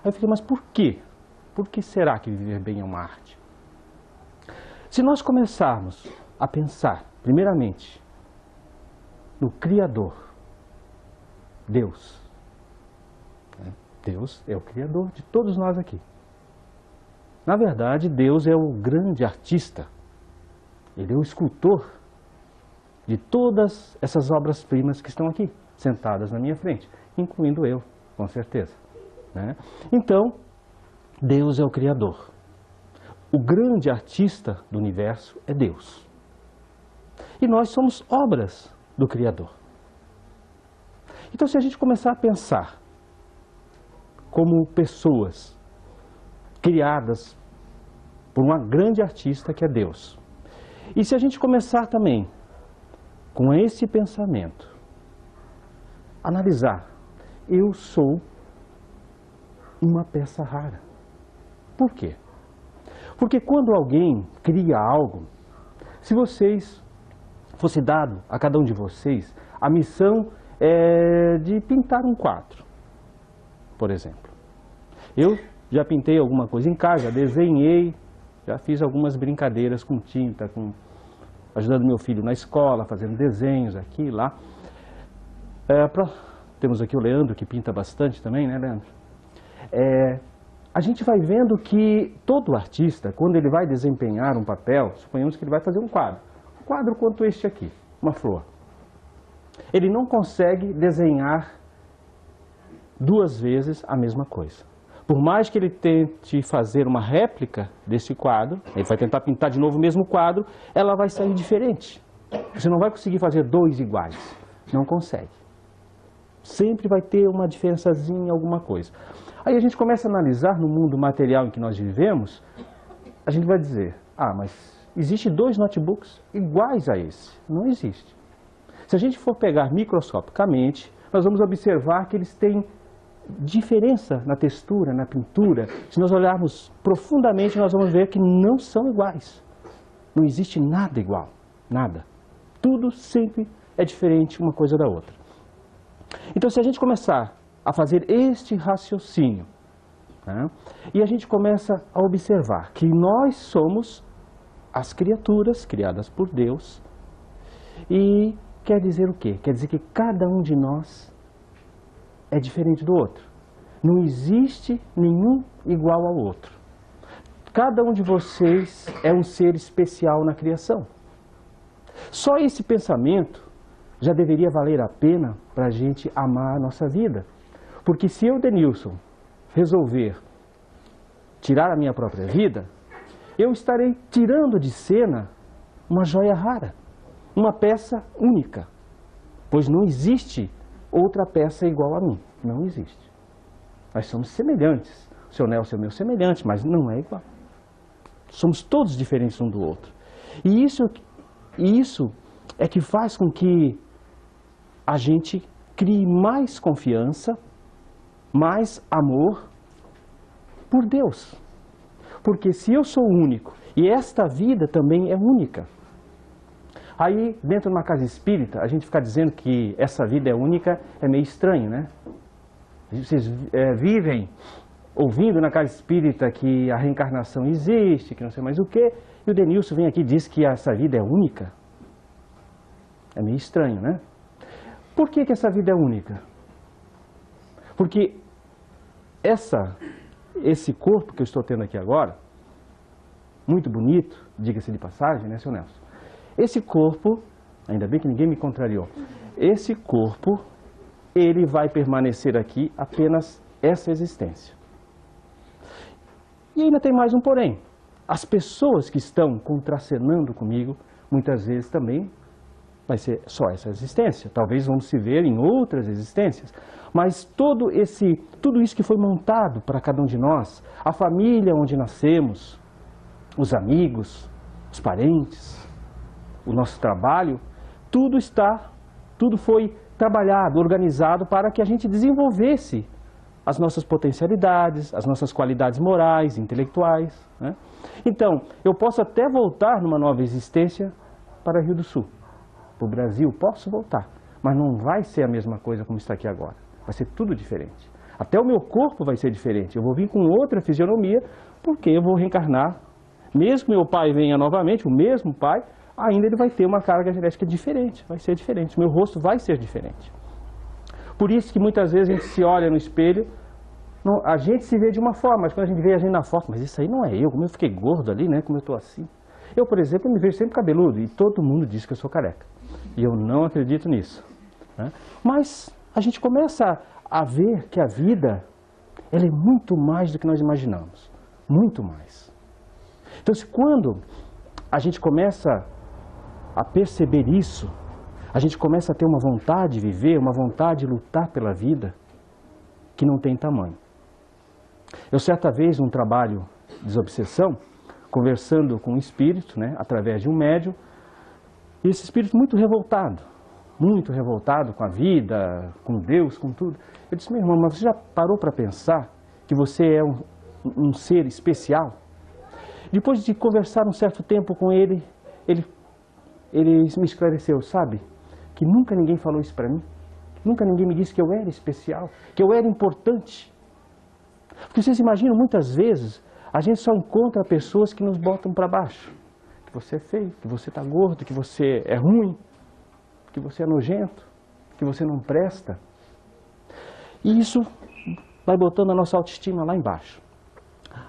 Aí eu fiquei, mas por quê? Por que será que viver bem é uma arte? Se nós começarmos a pensar, primeiramente, no Criador, Deus. Deus é o Criador de todos nós aqui. Na verdade, Deus é o grande artista. Ele é o escultor de todas essas obras-primas que estão aqui, sentadas na minha frente, incluindo eu, com certeza. Então, Deus é o Criador. O grande artista do universo é Deus. E nós somos obras do Criador. Então, se a gente começar a pensar como pessoas criadas por uma grande artista que é Deus, e se a gente começar também com esse pensamento, analisar, eu sou uma peça rara. Por quê? Porque quando alguém cria algo, se fosse dado a cada um de vocês a missão de pintar um quadro, por exemplo. Eu já pintei alguma coisa em casa, já desenhei, já fiz algumas brincadeiras com tinta, ajudando meu filho na escola, fazendo desenhos aqui e lá. Temos aqui o Leandro, que pinta bastante também, né, Leandro? A gente vai vendo que todo artista, quando ele vai desempenhar um papel, suponhamos que ele vai fazer um quadro quanto este aqui, uma flor. Ele não consegue desenhar duas vezes a mesma coisa. Por mais que ele tente fazer uma réplica desse quadro, ele vai tentar pintar de novo o mesmo quadro, ela vai sair diferente. Você não vai conseguir fazer dois iguais. Não consegue. Sempre vai ter uma diferençazinha, alguma coisa. Aí a gente começa a analisar no mundo material em que nós vivemos, a gente vai dizer, mas existe 2 notebooks iguais a esse. Não existe. Se a gente for pegar microscopicamente, nós vamos observar que eles têm diferença na textura, na pintura. Se nós olharmos profundamente, nós vamos ver que não são iguais. Não existe nada igual, nada. Tudo sempre é diferente uma coisa da outra. Então, se a gente começar a fazer este raciocínio, e a gente começa a observar que nós somos as criaturas criadas por Deus, e quer dizer o quê? Quer dizer que cada um de nós é diferente do outro. Não existe nenhum igual ao outro. Cada um de vocês é um ser especial na criação. Só esse pensamento já deveria valer a pena para a gente amar a nossa vida. Porque se eu, Denilson, resolver tirar a minha própria vida, eu estarei tirando de cena uma joia rara, uma peça única. Pois não existe outra peça igual a mim. Não existe. Nós somos semelhantes. O seu Nelson é meu semelhante, mas não é igual. Somos todos diferentes um do outro. E isso é que faz com que a gente crie mais confiança, mais amor por Deus. Porque se eu sou único e esta vida também é única, aí dentro de uma casa espírita, a gente ficar dizendo que essa vida é única é meio estranho, né? Vocês vivem ouvindo na casa espírita que a reencarnação existe, que não sei mais o quê, e o Denilson vem aqui e diz que essa vida é única. É meio estranho, né? Por que essa vida é única? Porque esse corpo que eu estou tendo aqui agora, muito bonito, diga-se de passagem, né, seu Nelson? Esse corpo, ainda bem que ninguém me contrariou, esse corpo, ele vai permanecer aqui apenas essa existência. E ainda tem mais um porém. As pessoas que estão contracenando comigo, muitas vezes também vai ser só essa existência. Talvez vamos se ver em outras existências. Mas tudo isso que foi montado para cada um de nós, a família onde nascemos, os amigos, os parentes, o nosso trabalho, tudo foi trabalhado, organizado para que a gente desenvolvesse as nossas potencialidades, as nossas qualidades morais, intelectuais, né? Então, eu posso até voltar numa nova existência para Rio do Sul, para o Brasil, posso voltar, mas não vai ser a mesma coisa como está aqui agora, vai ser tudo diferente. Até o meu corpo vai ser diferente. Eu vou vir com outra fisionomia, porque eu vou reencarnar. Mesmo meu pai venha novamente, o mesmo pai, ainda ele vai ter uma carga genética diferente, vai ser diferente. O meu rosto vai ser diferente. Por isso que muitas vezes a gente se olha no espelho, a gente se vê de uma forma, mas quando a gente vê a gente na foto, mas isso aí não é eu, como eu fiquei gordo ali, né? Como eu estou assim. Eu, por exemplo, me vejo sempre cabeludo e todo mundo diz que eu sou careca. E eu não acredito nisso, né? Mas a gente começa a ver que a vida, ela é muito mais do que nós imaginamos. Muito mais. Então, quando a gente começa a perceber isso, a gente começa a ter uma vontade de viver, uma vontade de lutar pela vida, que não tem tamanho. Eu, certa vez, num trabalho de desobsessão, conversando com um espírito, né, através de um médium, e esse espírito muito revoltado com a vida, com Deus, com tudo. Eu disse, meu irmão, mas você já parou para pensar que você é um ser especial? Depois de conversar um certo tempo com ele me esclareceu, sabe? Que nunca ninguém falou isso para mim. Nunca ninguém me disse que eu era especial, que eu era importante. Porque vocês imaginam, muitas vezes, a gente só encontra pessoas que nos botam para baixo. Que você é feio, que você está gordo, que você é ruim, que você é nojento, que você não presta. E isso vai botando a nossa autoestima lá embaixo.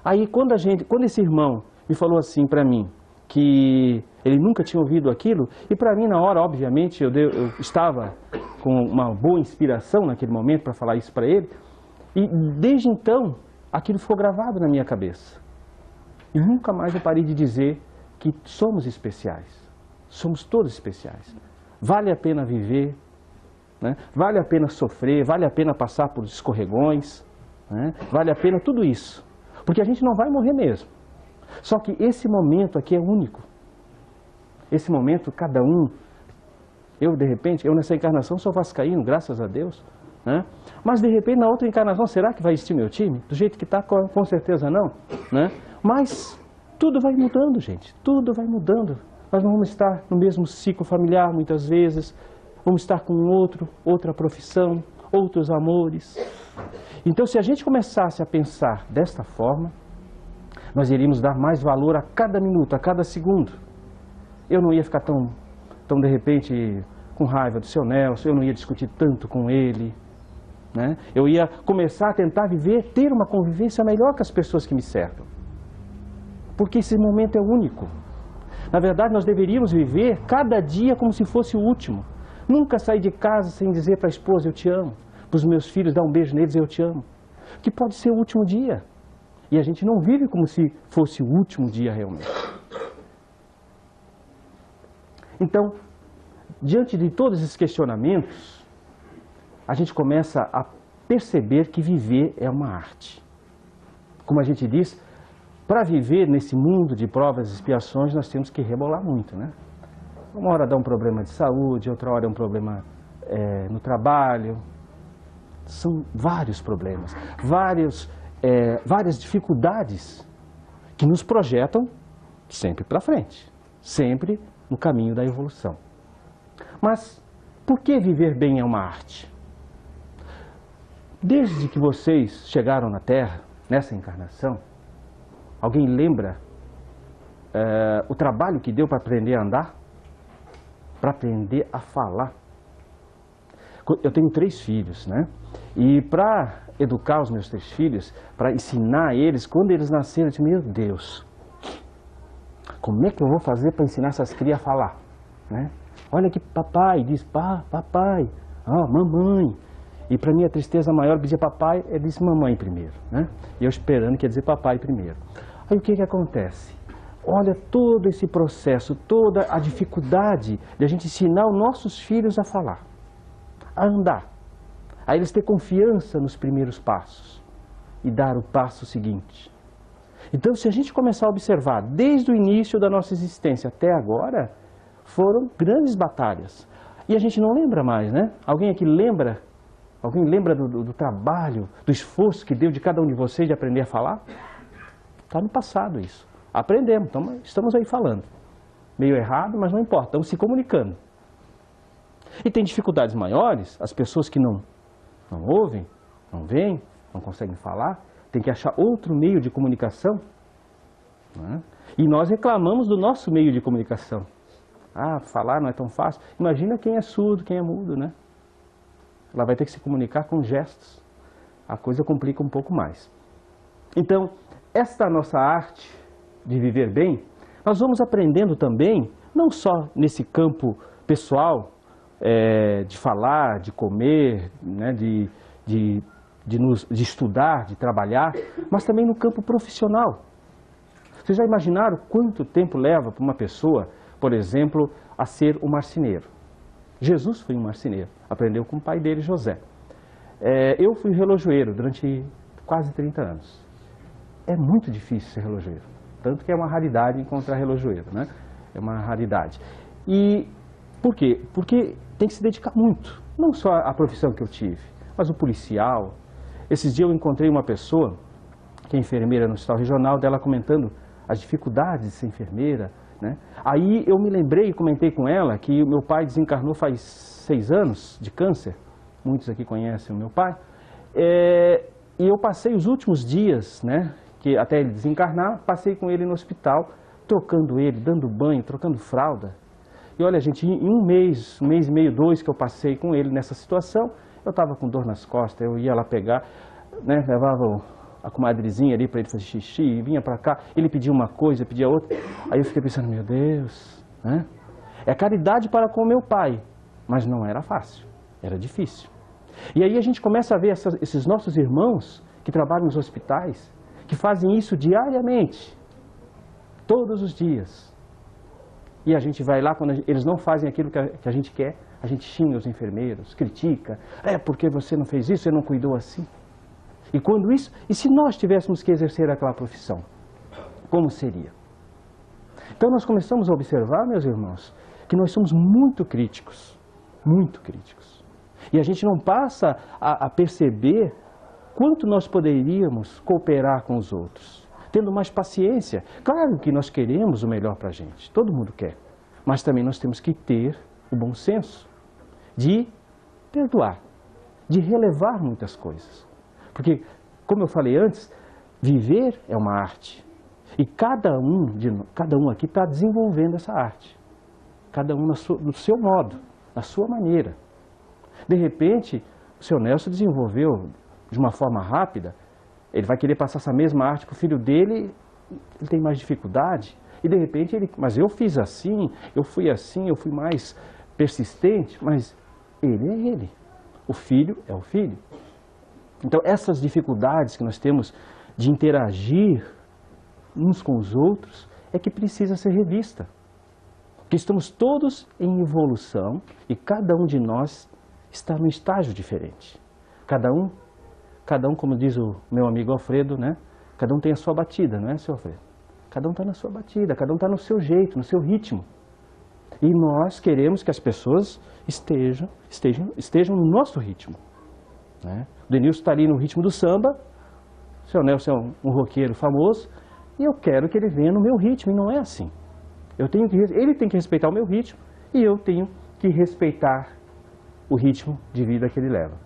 Aí quando esse irmão me falou assim para mim, que ele nunca tinha ouvido aquilo, e para mim na hora, obviamente, eu estava com uma boa inspiração naquele momento para falar isso para ele, e desde então aquilo ficou gravado na minha cabeça. E nunca mais eu parei de dizer que somos especiais, somos todos especiais. Vale a pena viver, né? Vale a pena sofrer, vale a pena passar por escorregões, né? Vale a pena tudo isso, porque a gente não vai morrer mesmo. Só que esse momento aqui é único. Esse momento, cada um, eu nessa encarnação sou vascaíno, graças a Deus, né? Mas de repente na outra encarnação, será que vai existir meu time? Do jeito que está, com certeza não, né? Mas tudo vai mudando, gente, tudo vai mudando. Nós não vamos estar no mesmo ciclo familiar muitas vezes, vamos estar com outra profissão, outros amores. Então, se a gente começasse a pensar desta forma, nós iríamos dar mais valor a cada minuto, a cada segundo. Eu não ia ficar tão de repente, com raiva do seu Nelson, eu não ia discutir tanto com ele, né? Eu ia começar a tentar viver, ter uma convivência melhor com as pessoas que me cercam. Porque esse momento é único. Na verdade, nós deveríamos viver cada dia como se fosse o último. Nunca sair de casa sem dizer para a esposa, eu te amo. Para os meus filhos, dar um beijo neles, eu te amo. Que pode ser o último dia. E a gente não vive como se fosse o último dia realmente. Então, diante de todos esses questionamentos, a gente começa a perceber que viver é uma arte. Como a gente diz, para viver nesse mundo de provas e expiações, nós temos que rebolar muito, né? Uma hora dá um problema de saúde, outra hora é um problema no trabalho. São vários problemas, várias dificuldades que nos projetam sempre para frente, sempre no caminho da evolução. Mas por que viver bem é uma arte? Desde que vocês chegaram na Terra, nessa encarnação, alguém lembra o trabalho que deu para aprender a andar? Para aprender a falar? Eu tenho 3 filhos, né? E para educar os meus 3 filhos, para ensinar eles, quando eles nasceram, eu disse, meu Deus, como é que eu vou fazer para ensinar essas crias a falar, né? Olha que papai diz, papai, mamãe. E para mim a tristeza maior, dizia papai, ele disse mamãe primeiro, né? E eu esperando que ia dizer papai primeiro. Aí o que acontece? Olha todo esse processo, toda a dificuldade de a gente ensinar os nossos filhos a falar, a andar, a eles ter confiança nos primeiros passos e dar o passo seguinte. Então, se a gente começar a observar, desde o início da nossa existência até agora, foram grandes batalhas. E a gente não lembra mais, né? Alguém aqui lembra? Alguém lembra do trabalho, do esforço que deu de cada um de vocês de aprender a falar? Está no passado isso. Aprendemos, estamos aí falando. Meio errado, mas não importa, estamos se comunicando. E tem dificuldades maiores, as pessoas que não ouvem, não veem, não conseguem falar, tem que achar outro meio de comunicação, né? E nós reclamamos do nosso meio de comunicação. Ah, falar não é tão fácil. Imagina quem é surdo, quem é mudo, né? Ela vai ter que se comunicar com gestos. A coisa complica um pouco mais. Então, esta nossa arte de viver bem, nós vamos aprendendo também, não só nesse campo pessoal, de falar, de comer, né, de estudar, de trabalhar, mas também no campo profissional. Vocês já imaginaram quanto tempo leva para uma pessoa, por exemplo, a ser um marceneiro? Jesus foi um marceneiro, aprendeu com o pai dele, José. Eu fui relojoeiro durante quase 30 anos. É muito difícil ser relojoeiro, tanto que é uma raridade encontrar relojoeiro, né? É uma raridade. E por quê? Porque tem que se dedicar muito, não só a profissão que eu tive, mas o policial. Esses dias eu encontrei uma pessoa, que é enfermeira no hospital regional, dela comentando as dificuldades de ser enfermeira, né? Aí eu me lembrei e comentei com ela que o meu pai desencarnou faz 6 anos de câncer, muitos aqui conhecem o meu pai, e eu passei os últimos dias, né, que até ele desencarnar, passei com ele no hospital, trocando ele, dando banho, trocando fralda. E olha, gente, em um mês e meio, 2 que eu passei com ele nessa situação, eu estava com dor nas costas, eu ia lá pegar, né, levava a comadrezinha ali para ele fazer xixi, e vinha para cá, ele pedia uma coisa, pedia outra. Aí eu fiquei pensando, meu Deus, né? É caridade para com meu pai, mas não era fácil, era difícil. E aí a gente começa a ver esses nossos irmãos que trabalham nos hospitais, que fazem isso diariamente, todos os dias. E a gente vai lá, quando eles não fazem aquilo que a gente quer, a gente xinga os enfermeiros, critica. Porque você não fez isso, você não cuidou assim. E se nós tivéssemos que exercer aquela profissão, como seria? Então nós começamos a observar, meus irmãos, que nós somos muito críticos. Muito críticos. E a gente não passa a perceber quanto nós poderíamos cooperar com os outros, tendo mais paciência. Claro que nós queremos o melhor para a gente, todo mundo quer. Mas também nós temos que ter o bom senso de perdoar, de relevar muitas coisas. Porque, como eu falei antes, viver é uma arte. E cada um aqui está desenvolvendo essa arte. Cada um do seu modo, da sua maneira. De repente, o seu Nelson desenvolveu de uma forma rápida, ele vai querer passar essa mesma arte para o filho dele, ele tem mais dificuldade. E de repente, mas eu fiz assim, eu fui mais persistente, mas ele é ele. O filho é o filho. Então, essas dificuldades que nós temos de interagir uns com os outros é que precisa ser revista. Porque estamos todos em evolução e cada um de nós está num estágio diferente. Cada um, como diz o meu amigo Alfredo, né? Cada um tem a sua batida, não é, seu Alfredo? Cada um está na sua batida, cada um está no seu jeito, no seu ritmo. E nós queremos que as pessoas estejam no nosso ritmo. Né? O Denilson está ali no ritmo do samba, o seu Nelson é um roqueiro famoso, e eu quero que ele venha no meu ritmo, e não é assim. Ele tem que respeitar o meu ritmo, e eu tenho que respeitar o ritmo de vida que ele leva.